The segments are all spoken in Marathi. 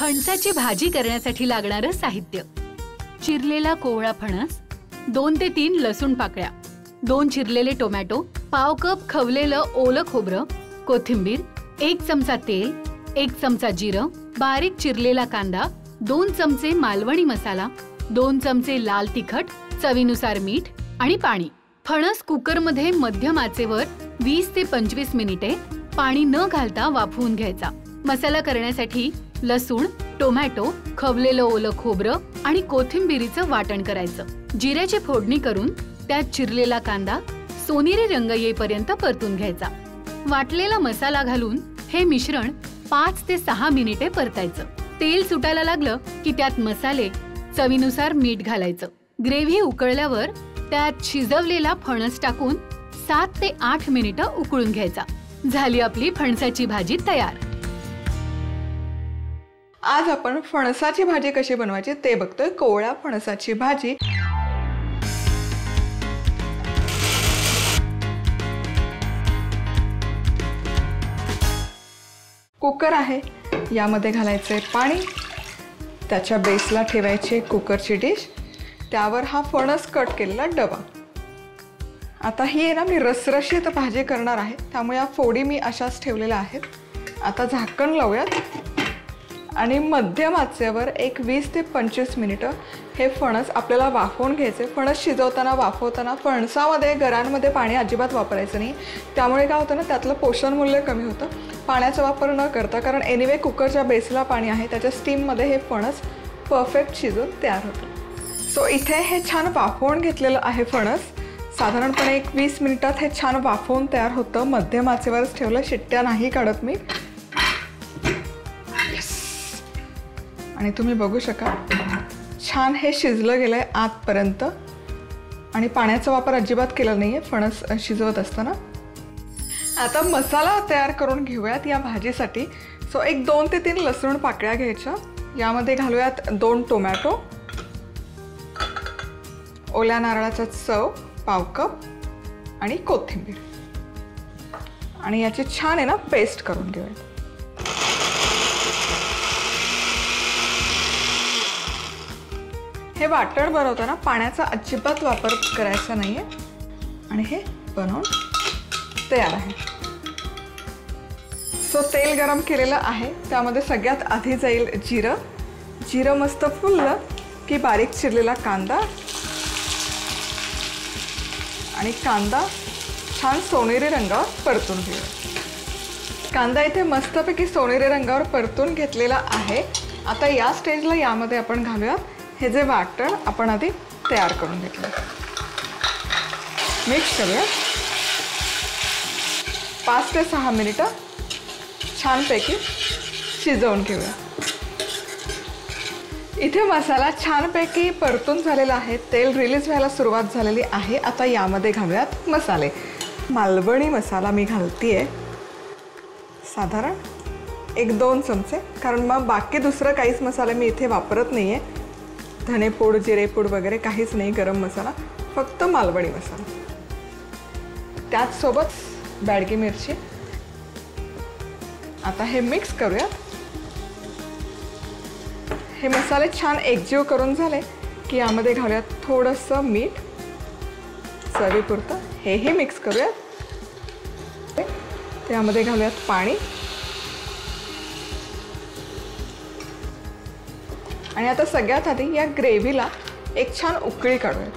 फणसाची भाजी करण्यासाठी लागणारं साहित्य: चिरलेला कोवळा फणस, 2 ते 3 लसूण पाकळ्या, 2 चिरलेले टोमॅटो, पाव कप खवलेलं ओलं खोबरं, कोथिंबीर, 1 चमचा तेल, 1 चमचा जिरं, बारीक चिरलेला कांदा, 2 चमचे मालवणी मसाला, 2 चमचे लाल तिखट, चवीनुसार मीठ आणि पाणी. फणस कुकरमध्ये मध्यम आचेवर 20 ते 25 मिनिटे पाणी न घालता वाफवून घ्यायचा. मसाला करण्यासाठी लसूण, टोमॅटो, खवलेलं ओलं खोबरं आणि कोथिंबीरीचं वाटण करायचं. जिऱ्याची फोडणी करून त्यात चिरलेला कांदा सोनेरी रंग येईपर्यंत परतून घ्यायचा. वाटलेला मसाला घालून हे मिश्रण 5 ते 6 मिनिटे परतायचं. तेल सुटायला लागलं की त्यात मसाले, चवीनुसार मीठ घालायचं. ग्रेव्ही उकळल्यावर त्यात शिजवलेला फणस टाकून 7 ते 8 मिनिटं उकळून घ्यायचा. झाली आपली फणसाची भाजी तयार. आज आपण फणसाची भाजी कशी बनवायची ते बघतोय. कोवळ्या फणसाची भाजी. कुकर आहे, यामध्ये घालायचे पाणी, त्याच्या बेसला ठेवायची कुकरची डिश, त्यावर हा फणस कट केलेला डबा. आता ही आहे ना, मी रसरशीत भाजी करणार आहे, त्यामुळे या फोडी मी अशाच ठेवलेल्या आहेत. आता झाकण लावूयात आणि मध्यम आचेवर एक 20 ते 25 मिनिटं हे फणस आपल्याला वाफवून घ्यायचे. फणस शिजवताना वाफवताना फणसामध्ये गरांमध्ये पाणी अजिबात वापरायचं नाही, त्यामुळे काय होतं ना, त्यातलं पोषण मूल्य कमी होतं. पाण्याचा वापर न करता, कारण एनिवे कुकरच्या बेसला पाणी आहे, त्याच्या स्टीममध्ये हे फणस परफेक्ट शिजून तयार होतं. सो इथे हे छान वाफवून घेतलेलं आहे फणस. साधारणपणे एक 20 मिनिटात हे छान वाफवून तयार होतं. मध्यम आचेवरच ठेवलं, शिट्ट्या नाही काढत मी. आणि तुम्ही बघू शकाल छान हे शिजलं गेलं आहे आतपर्यंत आणि पाण्याचा वापर अजिबात केला नाही आहे फणस शिजवत असताना. आता मसाला तयार करून घेऊयात या भाजीसाठी. सो एक 2 ते 3 लसूण पाकळ्या घ्यायच्या. यामध्ये घालूयात 2 टोमॅटो, ओल्या नारळाचा चव पाव कप आणि कोथिंबीर, आणि याची छान आहे ना पेस्ट करून घेऊयात. हे वाटण बनवताना पाण्याचा अजिबात वापर करायचा नाही आहे. आणि हे बनवून तयार आहे. सो तेल गरम केलेलं आहे, त्यामध्ये सगळ्यात आधी जाईल जिरं. जिरं मस्त फुललं की बारीक चिरलेला कांदा, आणि कांदा छान सोनेरी रंगावर परतून घेऊया. कांदा इथे मस्तपैकी सोनेरी रंगावर परतून घेतलेला आहे. आता या स्टेजला यामध्ये आपण घालूयात हे जे वाटण आपण आधी तयार करून घेतलं. मिक्स करूया. 5 ते 6 मिनिटं छानपैकी शिजवून घेऊया. इथे मसाला छानपैकी परतून झालेला आहे, तेल रिलीज व्हायला सुरुवात झालेली आहे. आता यामध्ये घालूयात मसाले. मालवणी मसाला मी घालतीये साधारण 1-2 चमचे, कारण मग बाकी दुसरं काहीच मसाले मी इथे वापरत नाही आहे. धनेपूड, जिरेपूड वगैरे काहीच नाही, गरम मसाला, फक्त मालवणी मसाला. त्याचसोबत बॅडगी मिरची. आता हे मिक्स करूयात. हे मसाले छान एकजीव करून झाले की यामध्ये घालूयात थोडंसं मीठ चवीपुरतं. हेही मिक्स करूयात. त्यामध्ये घालूयात पाणी. आणि आता सगळ्यात आधी या ग्रेव्हीला एक छान उकळी काढूयात.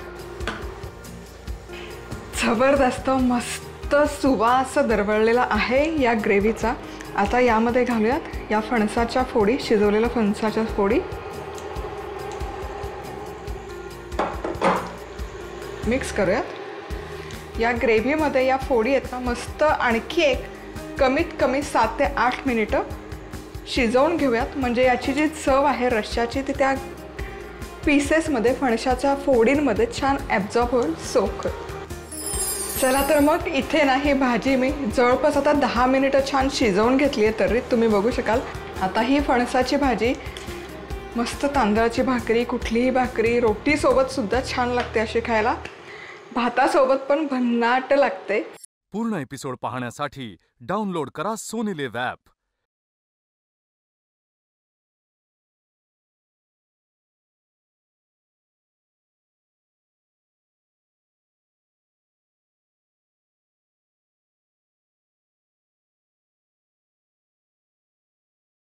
जबरदस्त मस्त सुवास दरवळलेला आहे या ग्रेव्हीचा. आता यामध्ये घालूयात या फणसाच्या फोडी, शिजवलेल्या फणसाच्या फोडी. मिक्स करूयात. या ग्रेव्हीमध्ये या फोडी आहेत ना मस्त आणखी एक कमीत कमी 7 ते 8 मिनिटं शिजवून घेऊयात. म्हणजे याची जी चव आहे रश्श्याची ती त्या पीसेसमध्ये, फणसाच्या फोडींमध्ये छान ॲब्झॉर्ब होईल, सोक होईल. चला तर मग इथे ना ही भाजी मी जवळपास आता 10 मिनिटं छान शिजवून घेतली आहे. तरी तुम्ही बघू शकाल आता ही फणसाची भाजी मस्त तांदळाची भाकरी, कुठलीही भाकरी, रोटीसोबतसुद्धा छान लागते अशी खायला. भातासोबत पण भन्नाट लागते. पूर्ण एपिसोड पाहण्यासाठी डाउनलोड करा सोनी लिव्ह ॲप.